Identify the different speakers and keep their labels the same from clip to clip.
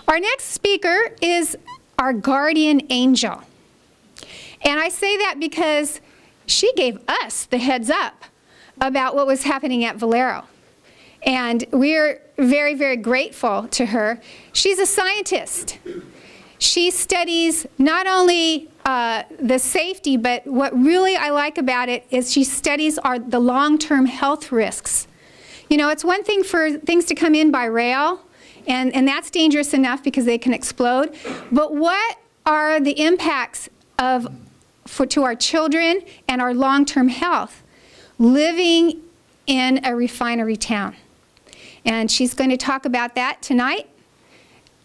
Speaker 1: Our next speaker is our guardian angel. And I say that because she gave us the heads up about what was happening at Valero. And we're very, very grateful to her. She's a scientist. She studies not only the safety, but what really I like about it is she studies the long-term health risks. You know, it's one thing for things to come in by rail, and that's dangerous enough because they can explode. But what are the impacts to our children and our long-term health living in a refinery town? And she's going to talk about that tonight.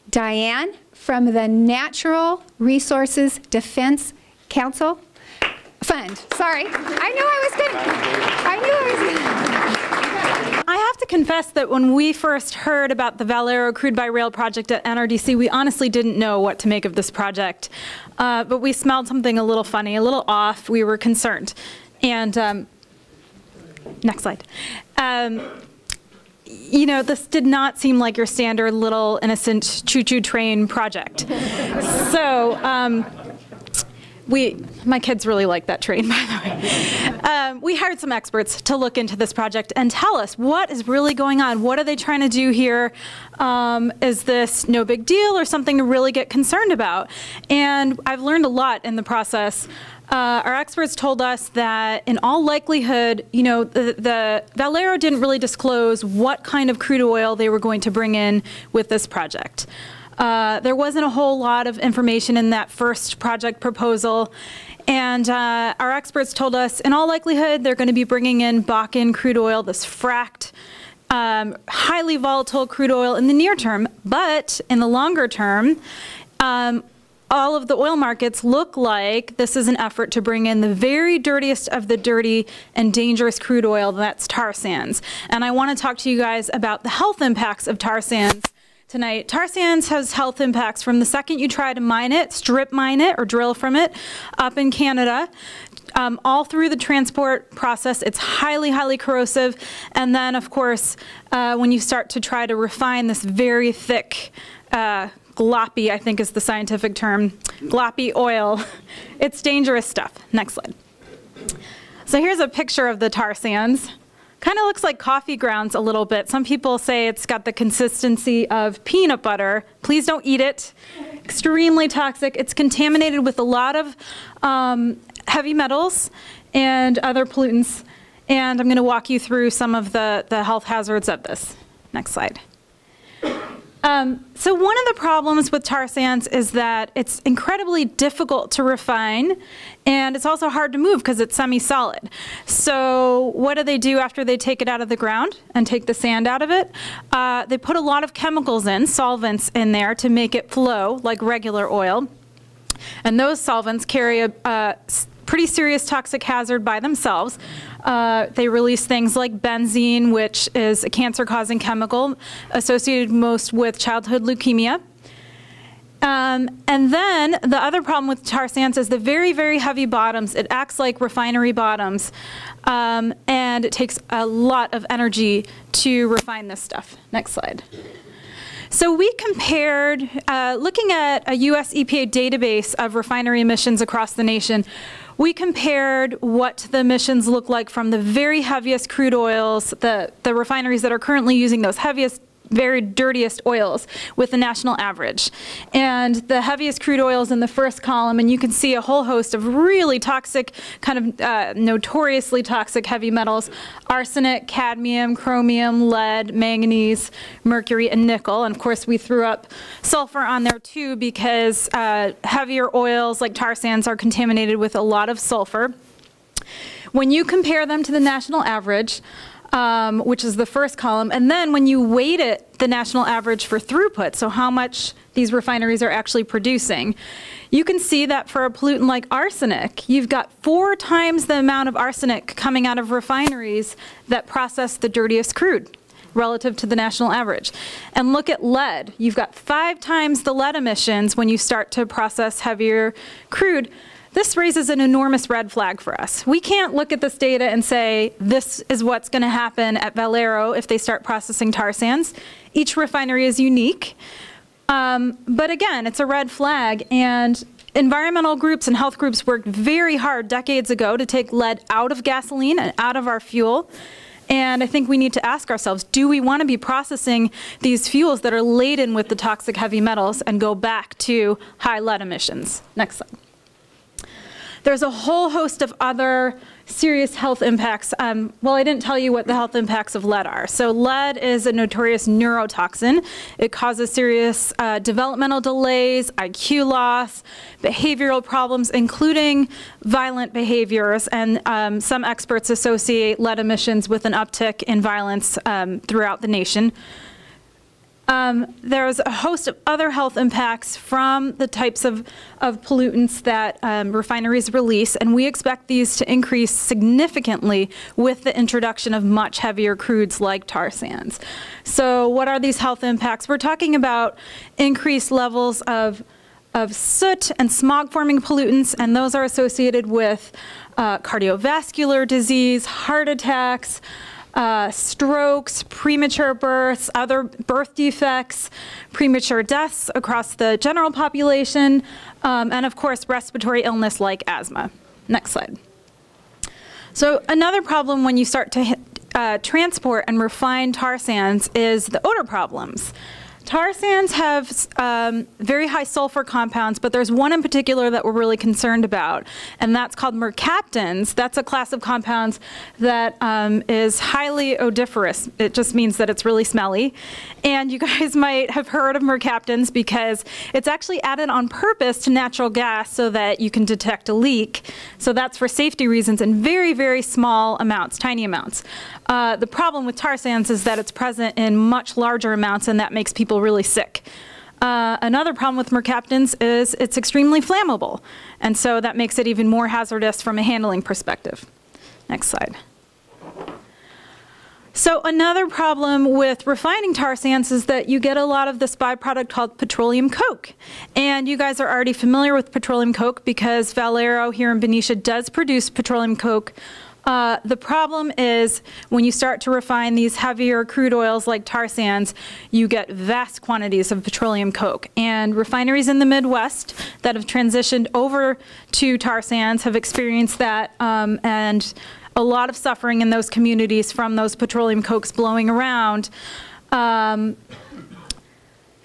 Speaker 1: Diane from the Natural Resources Defense Council Fund. Sorry, I knew I was going.
Speaker 2: I have to confess that when we first heard about the Valero Crude by Rail project at NRDC, we honestly didn't know what to make of this project. But we smelled something a little funny, a little off. We were concerned. And next slide. You know, this did not seem like your standard little innocent choo-choo train project. So my kids really like that train, by the way. We hired some experts to look into this project and tell us what is really going on. What are they trying to do here? Is this no big deal or something to really get concerned about? And I've learned a lot in the process. Our experts told us that in all likelihood, you know, the Valero didn't really disclose what kind of crude oil they were going to bring in with this project. There wasn't a whole lot of information in that first project proposal. And our experts told us in all likelihood, they're going to be bringing in Bakken crude oil, this fracked, highly volatile crude oil in the near term. But in the longer term, all of the oil markets look like this is an effort to bring in the very dirtiest of the dirty and dangerous crude oil, that's tar sands. And I want to talk to you guys about the health impacts of tar sands tonight. Tar sands has health impacts from the second you try to mine it, strip mine it, or drill from it up in Canada. All through the transport process, it's highly, highly corrosive. And then, of course, when you start to try to refine this very thick, gloppy, I think is the scientific term, gloppy oil. It's dangerous stuff. Next slide. So here's a picture of the tar sands. Kind of looks like coffee grounds a little bit. Some people say it's got the consistency of peanut butter. Please don't eat it. Extremely toxic. It's contaminated with a lot of heavy metals and other pollutants. And I'm going to walk you through some of the health hazards of this. Next slide. So one of the problems with tar sands is that it's incredibly difficult to refine, and it's also hard to move because it's semi-solid. So what do they do after they take it out of the ground and take the sand out of it? They put a lot of chemicals in, solvents in there to make it flow like regular oil. And those solvents carry a pretty serious toxic hazard by themselves. They release things like benzene, which is a cancer-causing chemical associated most with childhood leukemia. And then the other problem with tar sands is the very, very heavy bottoms. It acts like refinery bottoms, and it takes a lot of energy to refine this stuff. Next slide. So we compared, looking at a US EPA database of refinery emissions across the nation, we compared what the emissions look like from the very heaviest crude oils, the refineries that are currently using those heaviest, very dirtiest oils with the national average. And the heaviest crude oils in the first column, and you can see a whole host of really toxic, kind of notoriously toxic heavy metals: arsenic, cadmium, chromium, lead, manganese, mercury, and nickel. And of course we threw up sulfur on there too because heavier oils like tar sands are contaminated with a lot of sulfur. When you compare them to the national average, which is the first column, and then when you weight it, the national average for throughput, so how much these refineries are actually producing, you can see that for a pollutant like arsenic, you've got 4 times the amount of arsenic coming out of refineries that process the dirtiest crude relative to the national average. And look at lead. You've got 5 times the lead emissions when you start to process heavier crude. This raises an enormous red flag for us. We can't look at this data and say, this is what's going to happen at Valero if they start processing tar sands. Each refinery is unique. But again, it's a red flag, and environmental groups and health groups worked very hard decades ago to take lead out of gasoline and out of our fuel. And I think we need to ask ourselves, do we want to be processing these fuels that are laden with the toxic heavy metals and go back to high lead emissions? Next slide. There's a whole host of other serious health impacts. Well, I didn't tell you what the health impacts of lead are. So lead is a notorious neurotoxin. It causes serious developmental delays, IQ loss, behavioral problems, including violent behaviors. And some experts associate lead emissions with an uptick in violence throughout the nation. There's a host of other health impacts from the types of pollutants that refineries release, and we expect these to increase significantly with the introduction of much heavier crudes like tar sands. So what are these health impacts? We're talking about increased levels of soot and smog-forming pollutants, and those are associated with cardiovascular disease, heart attacks, strokes, premature births, other birth defects, premature deaths across the general population, and of course respiratory illness like asthma. Next slide. So another problem when you start to transport and refine tar sands is the odor problems. Tar sands have very high sulfur compounds, but there's one in particular that we're really concerned about, and that's called mercaptans. That's a class of compounds that is highly odoriferous. It just means that it's really smelly. And you guys might have heard of mercaptans because it's actually added on purpose to natural gas so that you can detect a leak. So that's for safety reasons in very, very small amounts, tiny amounts. The problem with tar sands is that it's present in much larger amounts, and that makes people really sick. Another problem with mercaptans is it's extremely flammable, and so that makes it even more hazardous from a handling perspective. Next slide. So another problem with refining tar sands is that you get a lot of this byproduct called petroleum coke. And you guys are already familiar with petroleum coke because Valero here in Benicia does produce petroleum coke. The problem is when you start to refine these heavier crude oils like tar sands, you get vast quantities of petroleum coke. And refineries in the Midwest that have transitioned over to tar sands have experienced that, and a lot of suffering in those communities from those petroleum cokes blowing around.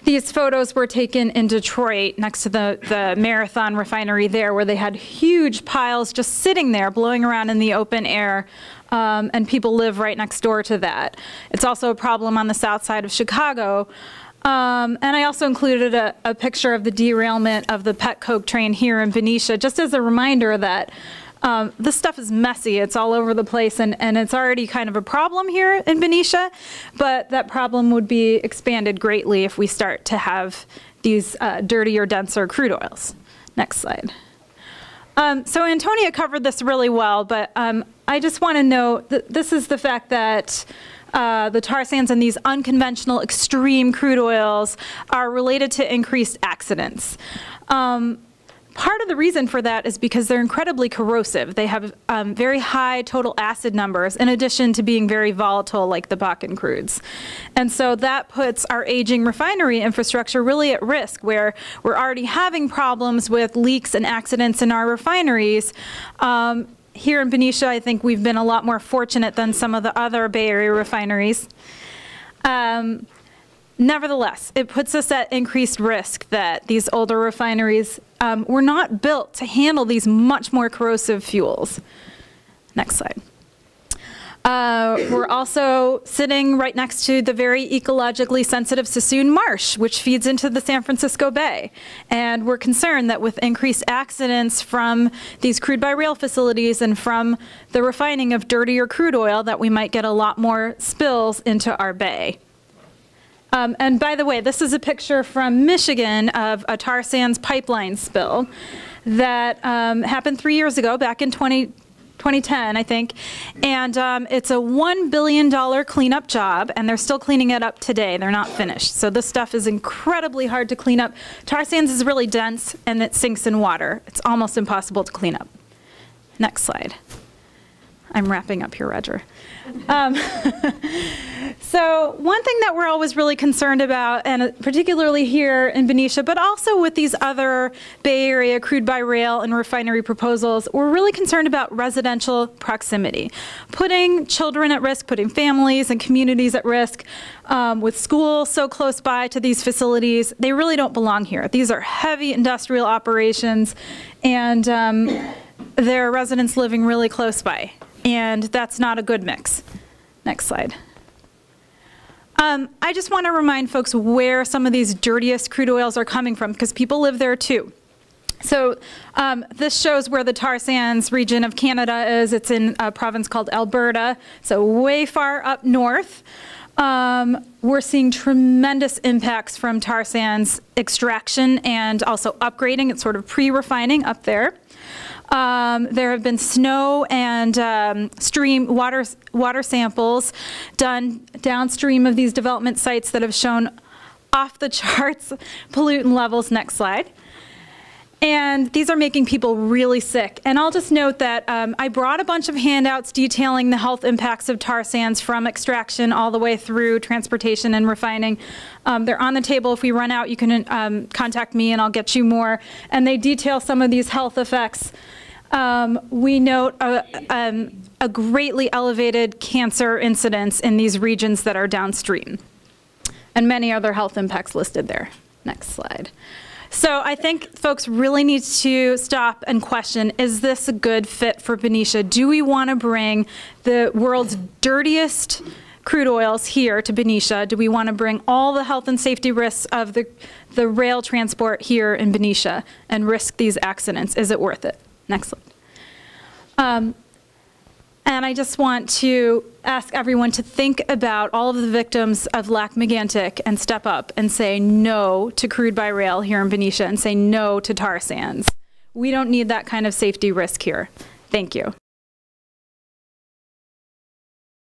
Speaker 2: These photos were taken in Detroit next to the Marathon refinery there, where they had huge piles just sitting there blowing around in the open air, and people live right next door to that. It's also a problem on the south side of Chicago. And I also included a picture of the derailment of the pet coke train here in Benicia, just as a reminder that this stuff is messy. It's all over the place, and it's already kind of a problem here in Benicia, but that problem would be expanded greatly if we start to have these dirtier, denser crude oils. Next slide. So Antonia covered this really well, but I just want to note that this is the fact that the tar sands and these unconventional extreme crude oils are related to increased accidents. Part of the reason for that is because they're incredibly corrosive. They have very high total acid numbers in addition to being very volatile like the Bakken crudes. And so that puts our aging refinery infrastructure really at risk, where we're already having problems with leaks and accidents in our refineries. Here in Benicia, I think we've been a lot more fortunate than some of the other Bay Area refineries. Nevertheless, it puts us at increased risk that these older refineries were not built to handle these much more corrosive fuels. Next slide. We're also sitting right next to the very ecologically sensitive Sassoon Marsh, which feeds into the San Francisco Bay. And we're concerned that with increased accidents from these crude by rail facilities and from the refining of dirtier crude oil, that we might get a lot more spills into our bay. And by the way, this is a picture from Michigan of a tar sands pipeline spill that happened 3 years ago, back in 2010, I think. And it's a $1 billion cleanup job, and they're still cleaning it up today. They're not finished. So this stuff is incredibly hard to clean up. Tar sands is really dense, and it sinks in water. It's almost impossible to clean up. Next slide. I'm wrapping up here, Roger. So one thing that we're always really concerned about, and particularly here in Benicia, but also with these other Bay Area crude by rail and refinery proposals, we're really concerned about residential proximity. Putting children at risk, putting families and communities at risk, with schools so close by to these facilities, they really don't belong here. These are heavy industrial operations, and there are residents living really close by, and that's not a good mix. Next slide. I just want to remind folks where some of these dirtiest crude oils are coming from, because people live there too. So this shows where the tar sands region of Canada is. It's in a province called Alberta, so way far up north. We're seeing tremendous impacts from tar sands extraction and also upgrading. It's sort of pre-refining up there. There have been snow and stream water samples done downstream of these development sites that have shown off the charts pollutant levels. Next slide. And these are making people really sick. And I'll just note that I brought a bunch of handouts detailing the health impacts of tar sands from extraction all the way through transportation and refining. They're on the table. If we run out, you can contact me and I'll get you more. And they detail some of these health effects. We note a greatly elevated cancer incidence in these regions that are downstream, and many other health impacts listed there. Next slide. So I think folks really need to stop and question, is this a good fit for Benicia? Do we want to bring the world's dirtiest crude oils here to Benicia? Do we want to bring all the health and safety risks of the rail transport here in Benicia and risk these accidents? Is it worth it? Next slide. And I just want to ask everyone to think about all of the victims of Lac-Mégantic and step up and say no to crude by rail here in Benicia and say no to tar sands. We don't need that kind of safety risk here. Thank you.